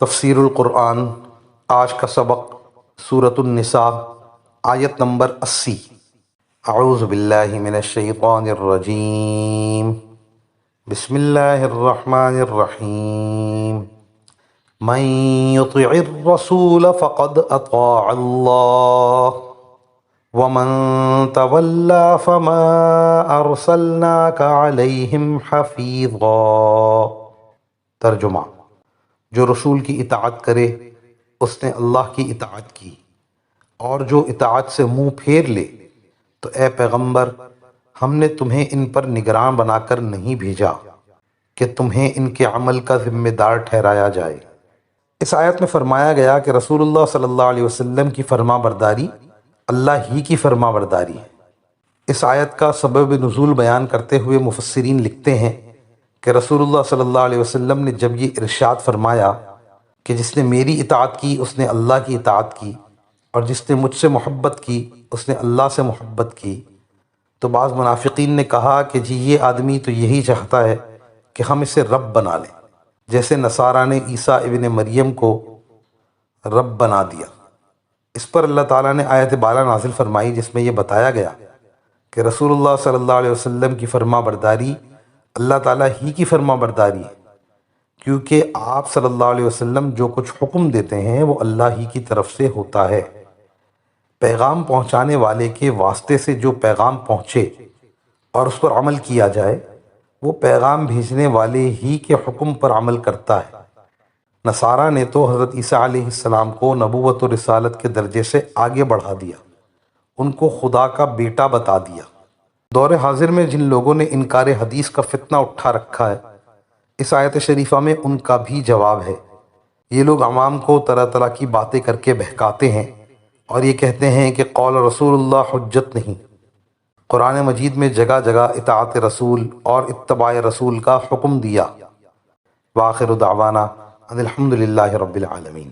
تفسیر القرآن آج کا سبق سورۃ النساء آیت نمبر 80۔ اعوذ باللہ من الشیطان الرجیم، بسم اللہ الرحمن الرحیم۔ من یطع الرسول فقد اطاع اللہ ومن تولی فما ارسلناک علیہم حفیظا۔ ترجمہ: جو رسول کی اطاعت کرے اس نے اللہ کی اطاعت کی، اور جو اطاعت سے منہ پھیر لے تو اے پیغمبر ہم نے تمہیں ان پر نگراں بنا کر نہیں بھیجا کہ تمہیں ان کے عمل کا ذمہ دار ٹھہرایا جائے۔ اس آیت میں فرمایا گیا کہ رسول اللہ صلی اللہ علیہ وسلم کی فرما برداری اللہ ہی کی فرما برداری ہے۔ اس آیت کا سبب نزول بیان کرتے ہوئے مفسرین لکھتے ہیں کہ رسول اللہ صلی اللہ علیہ وسلم نے جب یہ ارشاد فرمایا کہ جس نے میری اطاعت کی اس نے اللہ کی اطاعت کی، اور جس نے مجھ سے محبت کی اس نے اللہ سے محبت کی، تو بعض منافقین نے کہا کہ جی یہ آدمی تو یہی چاہتا ہے کہ ہم اسے رب بنا لیں، جیسے نصارہ نے عیسیٰ ابن مریم کو رب بنا دیا۔ اس پر اللہ تعالیٰ نے آیت بالا نازل فرمائی جس میں یہ بتایا گیا کہ رسول اللہ صلی اللہ علیہ وسلم کی فرما برداری اللہ تعالیٰ ہی کی فرما برداری ہے، کیونکہ آپ صلی اللہ علیہ وسلم جو کچھ حکم دیتے ہیں وہ اللہ ہی کی طرف سے ہوتا ہے۔ پیغام پہنچانے والے کے واسطے سے جو پیغام پہنچے اور اس پر عمل کیا جائے وہ پیغام بھیجنے والے ہی کے حکم پر عمل کرتا ہے۔ نصارہ نے تو حضرت عیسیٰ علیہ السلام کو نبوت و رسالت کے درجے سے آگے بڑھا دیا، ان کو خدا کا بیٹا بتا دیا۔ دور حاضر میں جن لوگوں نے انکار حدیث کا فتنہ اٹھا رکھا ہے، اس آیت شریفہ میں ان کا بھی جواب ہے۔ یہ لوگ عوام کو طرح طرح کی باتیں کر کے بہکاتے ہیں اور یہ کہتے ہیں کہ قول رسول اللہ حجت نہیں۔ قرآن مجید میں جگہ جگہ اطاعت رسول اور اتباع رسول کا حکم دیا۔ وآخر دعوانا ان الحمد للہ رب العالمین۔